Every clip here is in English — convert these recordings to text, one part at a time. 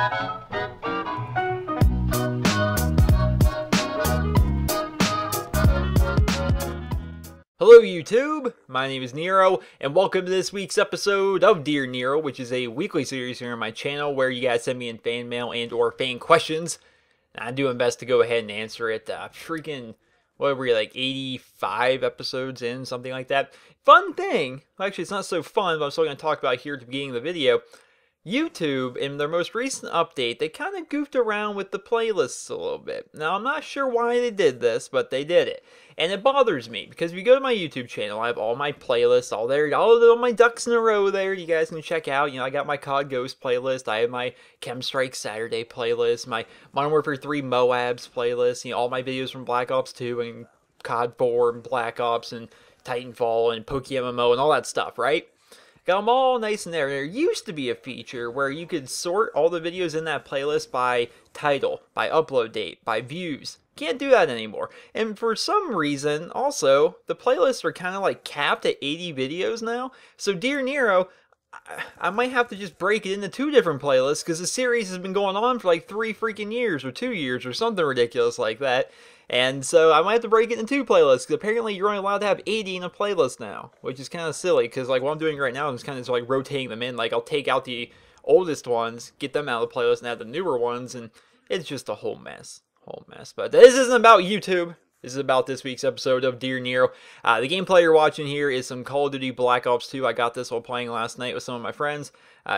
Hello YouTube, my name is Nero, and welcome to this week's episode of Dear Nero, which is a weekly series here on my channel where you guys send me in fan mail and or fan questions. And I'm doing best to go ahead and answer it. What were we, like 85 episodes in, something like that. Fun thing, actually it's not so fun, but I'm still going to talk about it here at the beginning of the video. YouTube, in their most recent update, they kind of goofed around with the playlists a little bit. Now, I'm not sure why they did this, but they did it. And it bothers me, because if you go to my YouTube channel, I have all my playlists all there, all my ducks in a row there, you guys can check out. You know, I got my COD Ghost playlist, I have my Chem Strike Saturday playlist, my Modern Warfare 3 Moabs playlist, you know, all my videos from Black Ops 2 and COD 4 and Black Ops and Titanfall and PokeMMO and all that stuff, right? Got them all nice in there. There used to be a feature where you could sort all the videos in that playlist by title, by upload date, by views. Can't do that anymore. And for some reason, also, the playlists are kind of like capped at 80 videos now. So Dear Nero, I might have to just break it into 2 different playlists because the series has been going on for like 3 freaking years or 2 years or something ridiculous like that. And so I might have to break it into 2 playlists because apparently you're only allowed to have 80 in a playlist now, which is kind of silly because like what I'm doing right now is kind of like rotating them in. Like I'll take out the oldest ones, get them out of the playlist and add the newer ones, and it's just a whole mess. But this isn't about YouTube. This is about this week's episode of Dear Nero. The gameplay you're watching here is some Call of Duty Black Ops 2. I got this while playing last night with some of my friends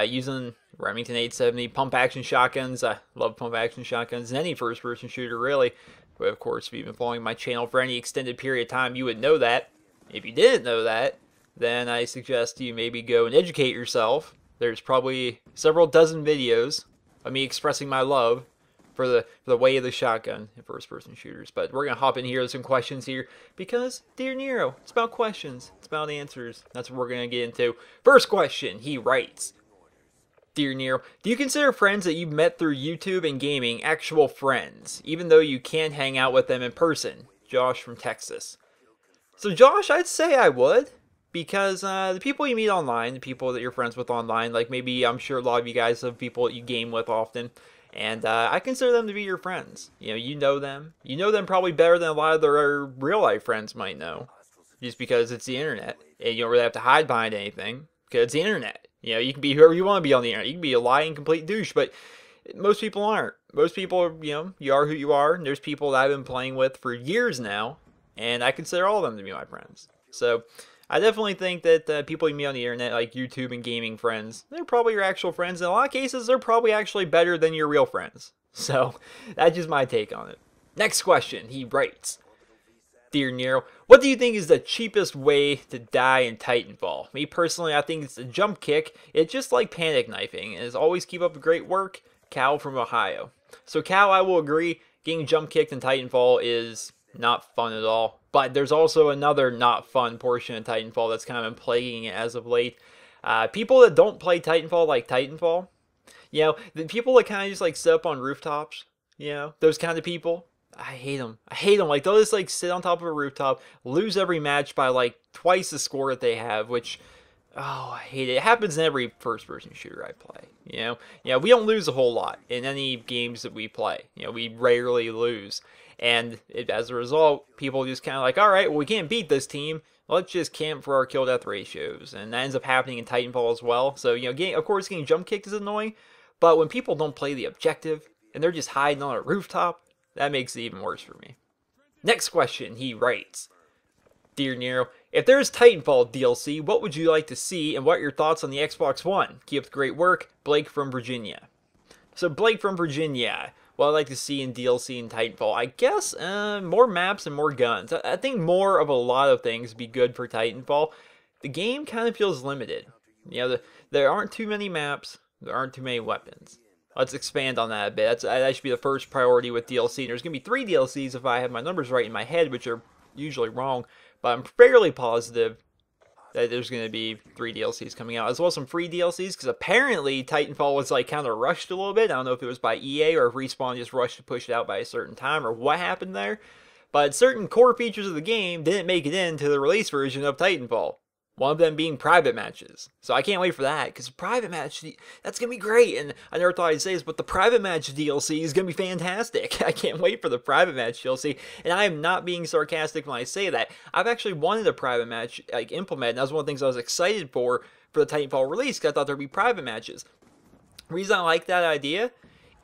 using Remington 870 pump action shotguns. I love pump action shotguns in any first person shooter really. But of course, if you've been following my channel for any extended period of time, you would know that. If you didn't know that, then I suggest you maybe go and educate yourself. There's probably several dozen videos of me expressing my love for the way of the shotgun in first-person shooters. But we're going to hop in here with some questions here because, Dear Nero, it's about questions. It's about answers. That's what we're going to get into. First question, he writes, Dear Nero, do you consider friends that you've met through YouTube and gaming actual friends, even though you can't hang out with them in person? Josh from Texas. So Josh, I'd say I would, because the people you meet online, the people that you're friends with online, like maybe I'm sure a lot of you guys have people that you game with often, and I consider them to be your friends. You know them. You know them probably better than a lot of their real-life friends might know, just because it's the internet, and you don't really have to hide behind anything, because it's the internet. You can be whoever you want to be on the internet. You can be a lying complete douche, but most people aren't. Most people, you are who you are, and there's people that I've been playing with for years now, and I consider all of them to be my friends. So I definitely think that people you meet on the internet, like YouTube and gaming friends, they're probably your actual friends. In a lot of cases, they're probably actually better than your real friends. So that's just my take on it. Next question, he writes, Dear Nero, what do you think is the cheapest way to die in Titanfall? Me personally, I think it's a jump kick. It's just like panic knifing. And as always, keep up the great work. Cal from Ohio. So Cal, I will agree, getting jump kicked in Titanfall is not fun at all. But there's also another not fun portion of Titanfall that's kind of been plaguing it as of late. People that don't play Titanfall like Titanfall, the people that kind of just like sit up on rooftops, those kind of people. I hate them. Like, they'll just, like, sit on top of a rooftop, lose every match by, like, twice the score that they have, which, oh, I hate it. It happens in every first-person shooter I play, we don't lose a whole lot in any games that we play. We rarely lose. And as a result, people just kind of like, all right, well, we can't beat this team. Let's just camp for our kill-death ratios. And that ends up happening in Titanfall as well. So, of course, getting jump-kicked is annoying. But when people don't play the objective, and they're just hiding on a rooftop, that makes it even worse for me. Next question, he writes, Dear Nero, if there's Titanfall DLC, what would you like to see and what are your thoughts on the Xbox One? Keep up the great work, Blake from Virginia. So Blake from Virginia, what I'd like to see in DLC in Titanfall, I guess more maps and more guns. I think more of a lot of things would be good for Titanfall. The game kind of feels limited. There aren't too many maps, there aren't too many weapons. Let's expand on that a bit. That should be the first priority with DLC. There's going to be 3 DLCs if I have my numbers right in my head, which are usually wrong. But I'm fairly positive that there's going to be 3 DLCs coming out, as well as some free DLCs, because apparently Titanfall was like kind of rushed a little bit. I don't know if it was by EA or if Respawn just rushed to push it out by a certain time or what happened there. But certain core features of the game didn't make it into the release version of Titanfall. One of them being private matches. So I can't wait for that, because private match, that's going to be great. And I never thought I'd say this, but the private match DLC is going to be fantastic. I can't wait for the private match DLC. And I am not being sarcastic when I say that. I've actually wanted a private match like implemented. And that was one of the things I was excited for the Titanfall release, because I thought there'd be private matches. The reason I like that idea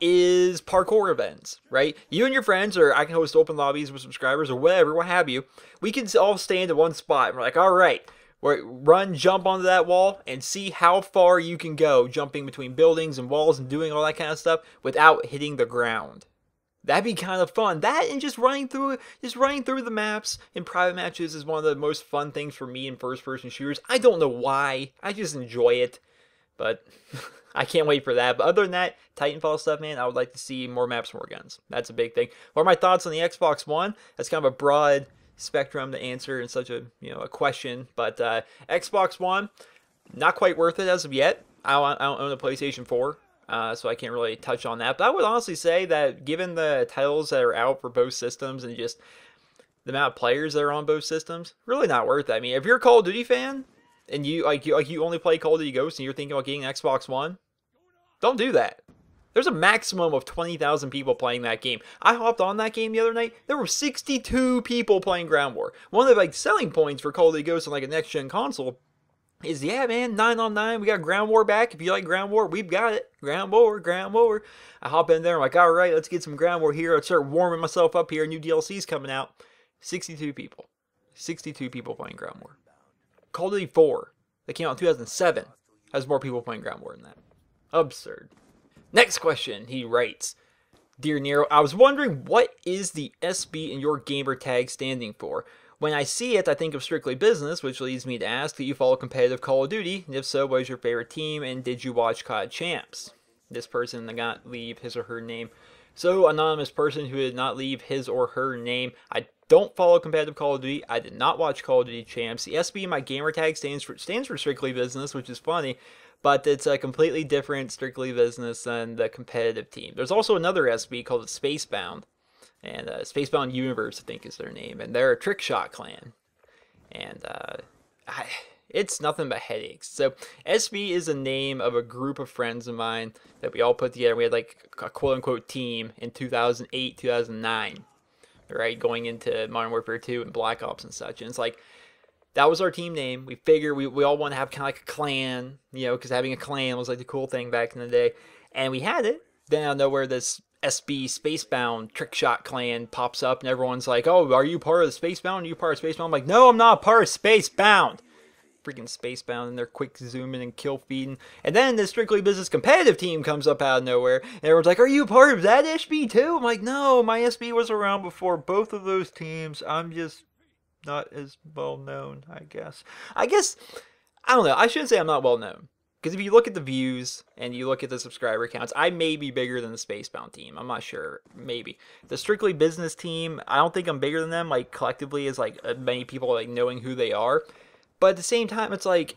is parkour events, right? You and your friends, or I can host open lobbies with subscribers or whatever, what have you. We can all stand at one spot. And we're like, all right. Run, jump onto that wall, and see how far you can go jumping between buildings and walls and doing all that kind of stuff without hitting the ground. That'd be kind of fun. That and just running through the maps in private matches is one of the most fun things for me in first-person shooters. I don't know why. I just enjoy it. But I can't wait for that. But other than that, Titanfall stuff, man, I would like to see more maps, more guns. That's a big thing. What are my thoughts on the Xbox One? That's kind of a broad spectrum to answer in such a a question, but Xbox One, not quite worth it as of yet. I don't own a PlayStation 4, so I can't really touch on that. But I would honestly say that given the titles that are out for both systems and just the amount of players that are on both systems, really not worth it. I mean, if you're a Call of Duty fan and you only play Call of Duty Ghosts and you're thinking about getting an Xbox One, don't do that. There's a maximum of 20,000 people playing that game. I hopped on that game the other night. There were 62 people playing Ground War. One of the selling points for Call of Duty Ghosts on a next-gen console is, yeah, man, 9 on 9. We got Ground War back. If you like Ground War, we've got it. Ground War, Ground War. I hop in there. I'm like, all right, let's get some Ground War here. Let's start warming myself up here. New DLC's coming out. 62 people. 62 people playing Ground War. Call of Duty 4, that came out in 2007, has more people playing Ground War than that. Absurd. Next question, he writes, Dear Nero, I was wondering, what is the SB in your gamertag standing for? When I see it, I think of Strictly Business, which leads me to ask, do you follow competitive Call of Duty? And if so, what is your favorite team? And did you watch COD Champs? This person did not leave his or her name. So, anonymous person who did not leave his or her name, I don't follow competitive Call of Duty. I did not watch Call of Duty Champs. The SB in my gamertag stands for Strictly Business, which is funny. But it's a completely different Strictly Business than the competitive team. There's also another SB called Spacebound. And Spacebound Universe, I think, is their name. And they're a trick shot clan. And it's nothing but headaches. So SB is a name of a group of friends of mine that we all put together. We had like a quote-unquote team in 2008, 2009. Right? Going into Modern Warfare 2 and Black Ops and such. And it's like, that was our team name. We figured we all want to have kind of like a clan, because having a clan was like the cool thing back in the day. And we had it. Then out of nowhere, this SB Spacebound Trickshot clan pops up, and everyone's like, oh, are you part of the Spacebound? Are you part of Spacebound? I'm like, no, I'm not part of Spacebound. Freaking Spacebound, and they're quick zooming and kill feeding. And then the Strictly Business competitive team comes up out of nowhere, and everyone's like, are you part of that SB too? I'm like, no, my SB was around before both of those teams. I'm just not as well known, I guess. I don't know. I shouldn't say I'm not well known. Because if you look at the views and you look at the subscriber counts, I may be bigger than the Spacebound team. I'm not sure. Maybe. The Strictly Business team, I don't think I'm bigger than them, like, collectively, as, like, many people, like, knowing who they are. But at the same time, it's like,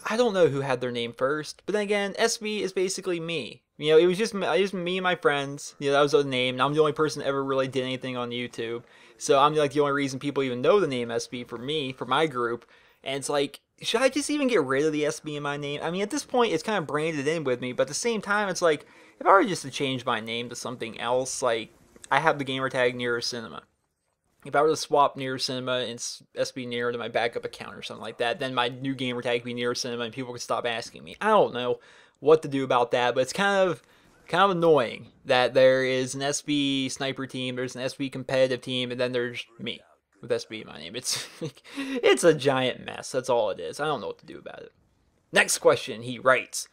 I don't know who had their name first. But then again, SB is basically me. It was just me and my friends. That was the name. And I'm the only person that ever really did anything on YouTube. So I'm like the only reason people even know the name SB for me, for my group. And it's like, should I just even get rid of the SB in my name? I mean, at this point, it's kind of branded in with me. But at the same time, it's like, if I were just to change my name to something else, like, I have the gamertag NerosCinema. If I were to swap NerosCinema and SB Nero to my backup account or something like that, then my new gamertag would be NerosCinema and people could stop asking me. I don't know what to do about that, but it's kind of annoying that there is an SB sniper team, there's an SB competitive team, and then there's me with SB in my name. It's a giant mess. That's all it is. I don't know what to do about it. Next question, he writes,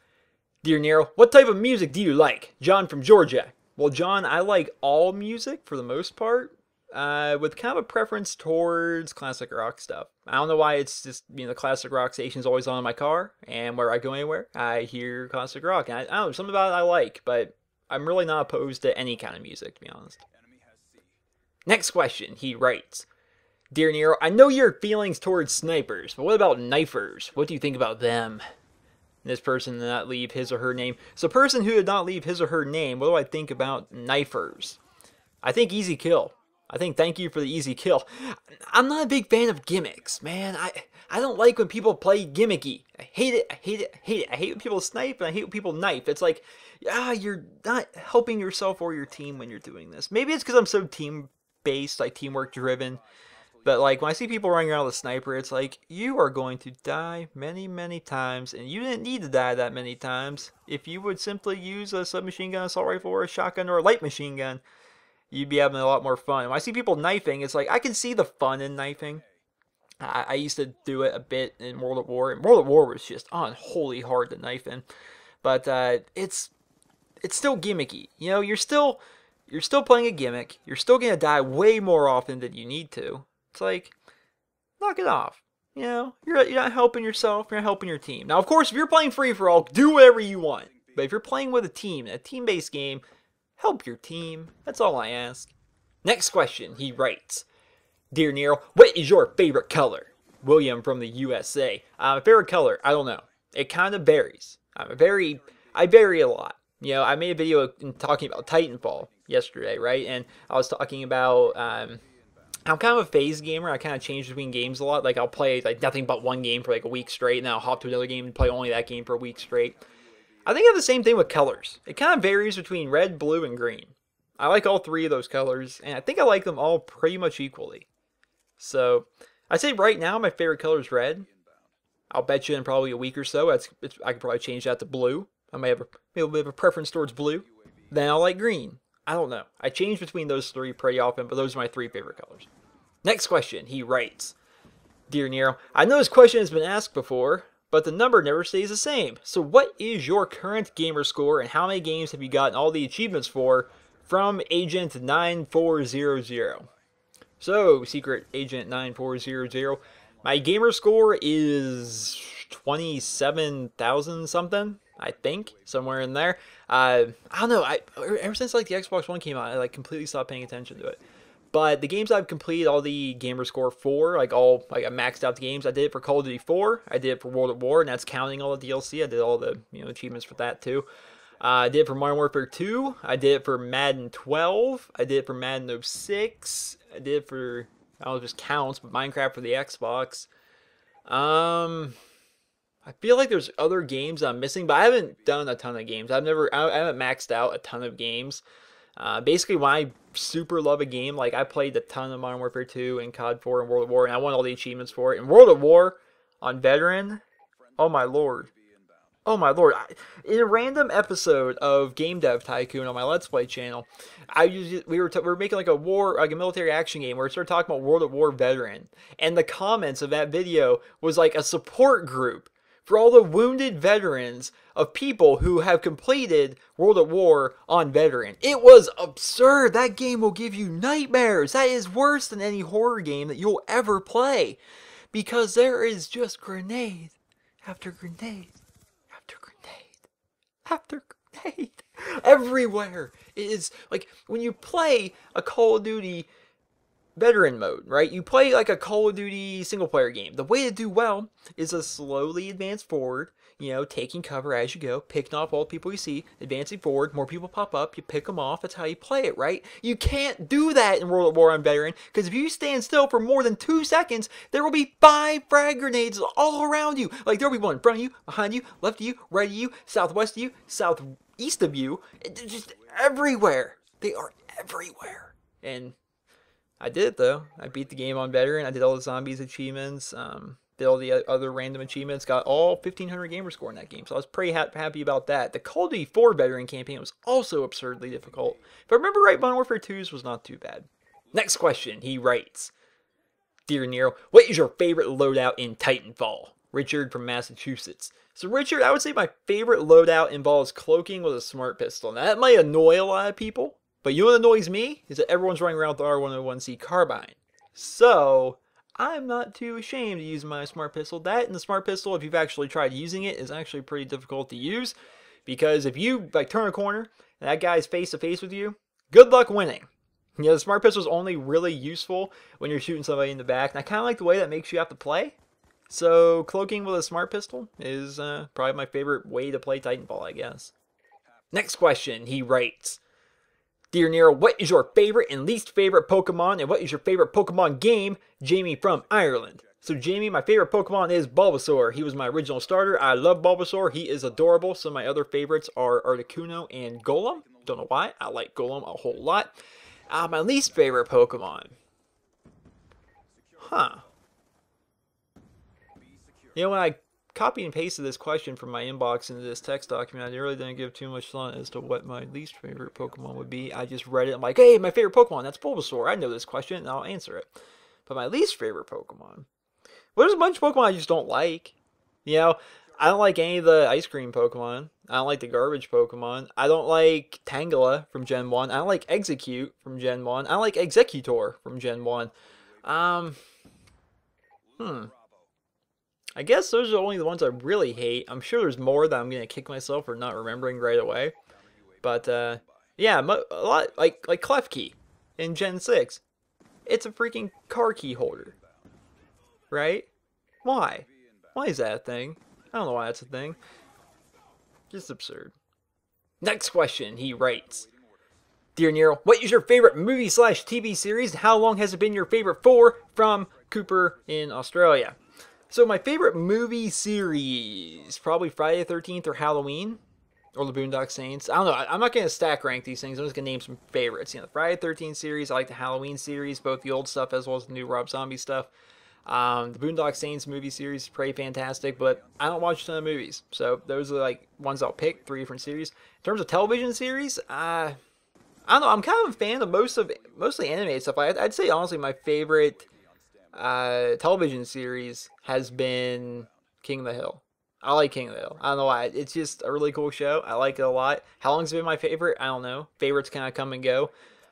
Dear Nero, what type of music do you like? John from Georgia. Well, John, I like all music for the most part, with kind of a preference towards classic rock stuff. I don't know why. It's just, the classic rock station's always on in my car, and where I go anywhere, I hear classic rock. And I don't know, something about it I like, but I'm really not opposed to any kind of music, to be honest. Next question, he writes, Dear Nero, I know your feelings towards snipers, but what about knifers? What do you think about them? And this person did not leave his or her name. So person who did not leave his or her name, what do I think about knifers? I think easy kill. I think thank you for the easy kill. I'm not a big fan of gimmicks, man. I don't like when people play gimmicky. I hate it. I hate it. I hate it. I hate when people snipe and I hate when people knife. It's like, you're not helping yourself or your team when you're doing this. Maybe it's because I'm so team-based, like teamwork driven. But like when I see people running around with a sniper, it's like, you are going to die many, many times, and you didn't need to die that many times. If you would simply use a submachine gun, assault rifle, or a shotgun, or a light machine gun, you'd be having a lot more fun. When I see people knifing, it's like, I can see the fun in knifing. I used to do it a bit in World at War, and World at War was just unholy hard to knife in. But it's still gimmicky. You know, you're still playing a gimmick. You're still gonna die way more often than you need to. It's like, knock it off. You know, you're not helping yourself. You're not helping your team. Now, of course, if you're playing free for all, do whatever you want. But if you're playing with a team-based game, help your team. That's all I ask. Next question, he writes, Dear Nero, what is your favorite color? William from the USA. My favorite color, I don't know. It kind of varies. I vary a lot. You know, I made a video talking about Titanfall yesterday, right? And I was talking about, I'm kind of a phase gamer. I kind of change between games a lot. Like, I'll play like nothing but one game for like a week straight, and then I'll hop to another game and play only that game for a week straight. I think I have the same thing with colors. It kind of varies between red, blue, and green. I like all three of those colors, and I think I like them all pretty much equally. So, I'd say right now my favorite color is red. I'll bet you in probably a week or so, I could probably change that to blue. I may have a little bit of a preference towards blue. Then I'll like green. I don't know. I change between those three pretty often, but those are my three favorite colors. Next question, he writes, Dear Nero, I know this question has been asked before, but the number never stays the same. So what is your current gamer score, and how many games have you gotten all the achievements for from Agent 9400? So, Secret Agent 9400, my gamer score is 27,000 something, I think, somewhere in there. I don't know, ever since like the Xbox One came out, I like completely stopped paying attention to it. But the games I've completed all the gamer score for, I maxed out the games. I did it for Call of Duty 4, I did it for World at War, and that's counting all the DLC. I did all the achievements for that too. I did it for Modern Warfare 2, I did it for Madden 12, I did it for Madden 06, I did it for, I don't know if this counts, but Minecraft for the Xbox. I feel like there's other games I'm missing, but I haven't done a ton of games. I haven't maxed out a ton of games. Basically, when I super love a game, like I played a ton of Modern Warfare 2 and COD 4 and World at War, and I won all the achievements for it. And World at War on Veteran, oh my lord. Oh my lord. In a random episode of Game Dev Tycoon on my Let's Play channel, we were making like a military action game where we started talking about World at War Veteran. And the comments of that video was like a support group for all the wounded veterans of people who have completed World at War on Veteran. It was absurd. That game will give you nightmares. That is worse than any horror game that you'll ever play. Because there is just grenade after grenade after grenade after grenade everywhere. It is like when you play a Call of Duty Veteran mode, right? You play like a Call of Duty single player game. The way to do well is to slowly advance forward, taking cover as you go, picking off all the people you see, advancing forward, more people pop up, you pick them off. That's how you play it, right? You can't do that in World at War on Veteran, because if you stand still for more than 2 seconds, there will be 5 frag grenades all around you. Like, there will be one in front of you, behind you, left of you, right of you, southwest of you, southeast of you. They're just everywhere. They are everywhere. And I did it though. I beat the game on Veteran. I did all the zombies achievements. Did all the other random achievements. Got all 1,500 gamer score in that game. So I was pretty happy about that. The Call of Duty 4 Veteran campaign was also absurdly difficult. If I remember right, Modern Warfare 2's was not too bad. Next question. He writes, Dear Nero, what is your favorite loadout in Titanfall? Richard from Massachusetts. So Richard, I would say my favorite loadout involves cloaking with a smart pistol. Now that might annoy a lot of people. But you know what annoys me? Is that everyone's running around with the R101C carbine. So, I'm not too ashamed to use my smart pistol. That and the smart pistol, if you've actually tried using it, is actually pretty difficult to use. Because if you turn a corner and that guy's face to face with you, good luck winning. The smart pistol is only really useful when you're shooting somebody in the back. And I kind of like the way that makes you have to play. So, cloaking with a smart pistol is probably my favorite way to play Titanfall, I guess. Next question, he writes, Dear Nero, what is your favorite and least favorite Pokemon, and what is your favorite Pokemon game? Jamie from Ireland. So Jamie, my favorite Pokemon is Bulbasaur. He was my original starter. I love Bulbasaur. He is adorable. Some of my other favorites are Articuno and Golem. Don't know why. I like Golem a whole lot. My least favorite Pokemon. Huh. You know, when I copy and pasted this question from my inbox into this text document, I really didn't give too much thought as to what my least favorite Pokemon would be. I just read it. I'm like, hey, my favorite Pokemon, that's Bulbasaur. I know this question, and I'll answer it. But my least favorite Pokemon. Well, there's a bunch of Pokemon I just don't like. You know, I don't like any of the ice cream Pokemon. I don't like the garbage Pokemon. I don't like Tangela from Gen 1. I don't like Execute from Gen 1. I don't like Executor from Gen 1. I guess those are only the ones I really hate. I'm sure there's more that I'm going to kick myself for not remembering right away. But, yeah, a lot, like Klefki in Gen 6. It's a freaking car key holder. Right? Why? Why is that a thing? I don't know why that's a thing. Just absurd. Next question, he writes. Dear Nero, what is your favorite movie/TV series? How long has it been your favorite for? From Cooper in Australia. So my favorite movie series, probably Friday the 13th or Halloween, or the Boondock Saints. I don't know. I'm not going to stack rank these things. I'm just going to name some favorites. You know, the Friday the 13th series. I like the Halloween series, both the old stuff as well as the new Rob Zombie stuff. The Boondock Saints movie series is pretty fantastic, but I don't watch a ton of movies. So those are like ones I'll pick, 3 different series. In terms of television series, I don't know. I'm kind of a fan of mostly animated stuff. I'd say honestly my favorite television series has been King of the Hill. I like King of the Hill. I don't know why. It's just a really cool show. I like it a lot. How long's it been my favorite? I don't know. Favorites kind of come and go.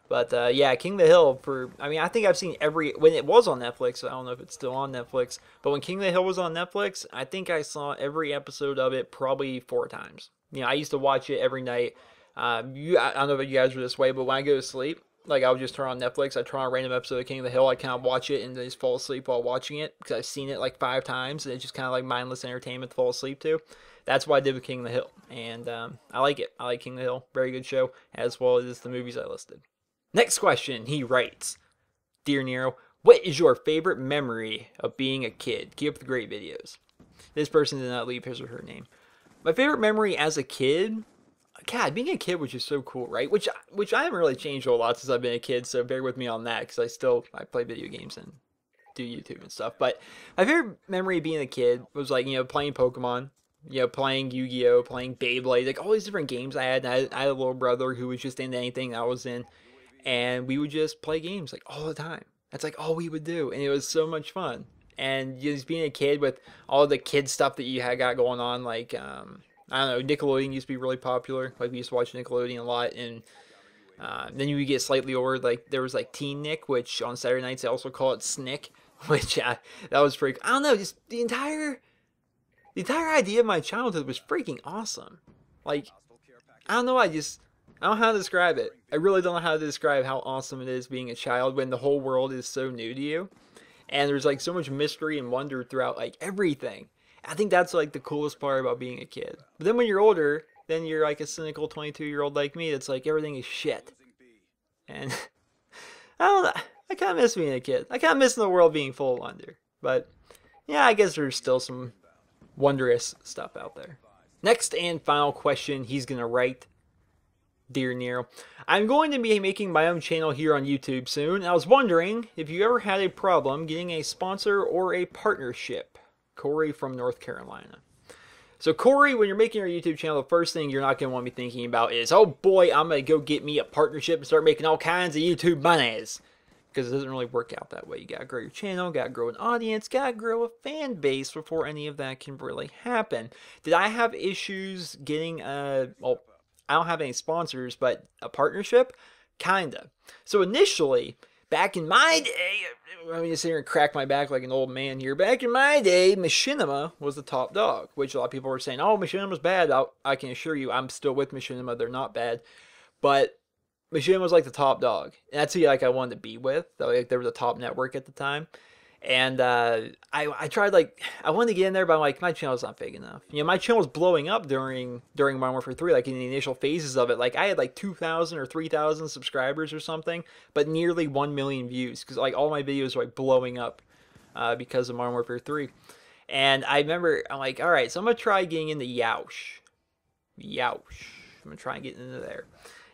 But yeah, King of the Hill I think I've seen when it was on Netflix. I don't know if it's still on Netflix. But when King of the Hill was on Netflix, I think I saw every episode of it probably 4 times. You know, I used to watch it every night. I don't know if you guys were this way, but when I go to sleep, like I would just turn on Netflix, I'd turn on a random episode of King of the Hill, I kind of watch it and then just fall asleep while watching it because I've seen it like 5 times and it's just kind of like mindless entertainment to fall asleep to. That's what I did with King of the Hill, and I like it. I like King of the Hill. Very good show, as well as the movies I listed. Next question, he writes, Dear Nero, what is your favorite memory of being a kid? Keep up the great videos. This person did not leave his or her name. My favorite memory as a kid, God, being a kid was just so cool, right? Which I haven't really changed a lot since I've been a kid, so bear with me on that, because I play video games and do YouTube and stuff. But my favorite memory of being a kid was like, you know, playing Pokemon, you know, playing Yu-Gi-Oh, playing Beyblade, like all these different games I had. And I had a little brother who was just into anything I was in, and we would just play games like all the time. That's like all we would do, and it was so much fun. And just being a kid with all the kid stuff that you had got going on, like I don't know, Nickelodeon used to be really popular. Like we used to watch Nickelodeon a lot, and then you would get slightly older. Like there was like Teen Nick, which on Saturday nights they also call it Snick, which that was freak. I don't know, just the entire idea of my childhood was freaking awesome. Like I don't know, I don't know how to describe it. I really don't know how to describe how awesome it is being a child when the whole world is so new to you. And there's like so much mystery and wonder throughout like everything. I think that's like the coolest part about being a kid. But then when you're older, then you're like a cynical 22-year-old like me that's like everything is shit. And I don't know. I kind of miss being a kid. I kind of miss the world being full of wonder. But yeah, I guess there's still some wondrous stuff out there. Next and final question he's going to write. Dear Nero, I'm going to be making my own channel here on YouTube soon. I was wondering if you ever had a problem getting a sponsor or a partnership. Corey from North Carolina. So Corey, when you're making your YouTube channel, the first thing you're not going to want to be thinking about is, oh boy, I'm going to go get me a partnership and start making all kinds of YouTube monies. Because it doesn't really work out that way. You got to grow your channel, got to grow an audience, got to grow a fan base before any of that can really happen. Did I have issues getting well, I don't have any sponsors, but a partnership? Kinda. So initially, back in my day, I'm going to sit here and crack my back like an old man here. Back in my day, Machinima was the top dog, which a lot of people were saying, oh, Machinima's bad. I can assure you, I'm still with Machinima. They're not bad. But Machinima was like the top dog. And that's who like I wanted to be with. Like, they were the top network at the time. And I tried, like, I wanted to get in there, but I'm like, my channel's not big enough. You know, my channel was blowing up during Modern Warfare 3, like in the initial phases of it. Like, I had like 2,000 or 3,000 subscribers or something, but nearly 1 million views, because like all my videos were like blowing up because of Modern Warfare 3. And I remember, I'm like, all right, so I'm gonna try getting into Yoush. I'm gonna try and get into there.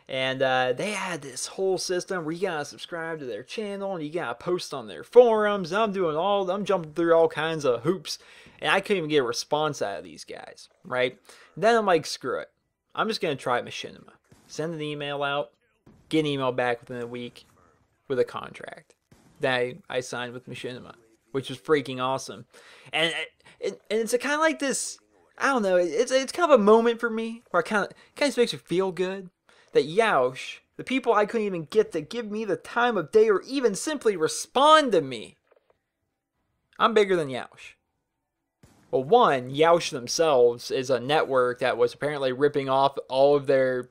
And they had this whole system where you gotta subscribe to their channel and you gotta post on their forums. And I'm jumping through all kinds of hoops, and I couldn't even get a response out of these guys, right? And then I'm like, screw it. I'm just gonna try Machinima. Send an email out, get an email back within a week with a contract that I signed with Machinima, which was freaking awesome. And it's a kind of like this, I don't know, it's kind of a moment for me where it kind of makes me feel good that Yoush, the people I couldn't even get to give me the time of day or even simply respond to me, I'm bigger than Yoush. Well, one, Yoush themselves is a network that was apparently ripping off all of their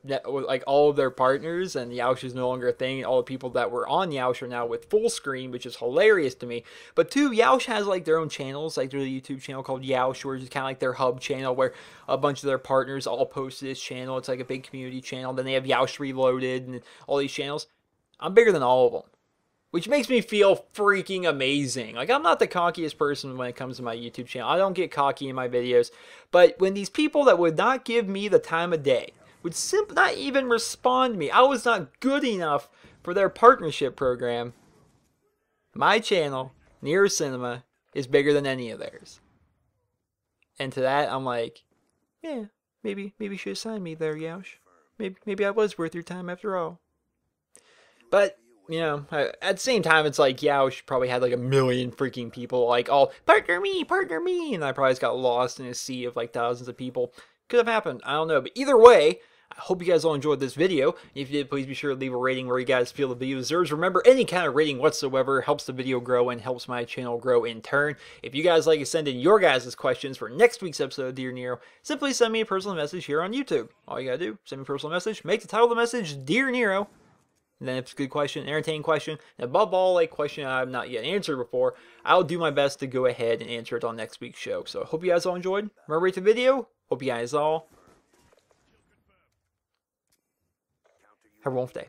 partners, and Yoush is no longer a thing. All the people that were on Yoush are now with full screen, which is hilarious to me. But two, Yoush has like their own channels, like there's a YouTube channel called Yoush, which is kind of like their hub channel where a bunch of their partners all post to this channel. It's like a big community channel. Then they have Yoush Reloaded and all these channels. I'm bigger than all of them, which makes me feel freaking amazing. Like, I'm not the cockiest person when it comes to my YouTube channel. I don't get cocky in my videos. But when these people that would not give me the time of day, would simply not even respond to me, I was not good enough for their partnership program, my channel, NerosCinema, is bigger than any of theirs. And to that, I'm like, yeah, maybe you should have signed me there, Yoush. Maybe I was worth your time after all. But you know, at the same time, it's like, yeah, she probably had like 1 million freaking people, like, all, partner me, and I probably just got lost in a sea of like thousands of people. Could have happened, I don't know, but either way, I hope you guys all enjoyed this video. If you did, please be sure to leave a rating where you guys feel the video deserves. Remember, any kind of rating whatsoever helps the video grow and helps my channel grow in turn. If you guys like to send in your guys' questions for next week's episode of Dear Nero, simply send me a personal message here on YouTube. All you gotta do, send me a personal message, make the title of the message Dear Nero. And then if it's a good question, entertaining question, and above all, a question I've not yet answered before, I'll do my best to go ahead and answer it on next week's show. So I hope you guys all enjoyed. Remember, rate the video. Hope you guys all have a wonderful day.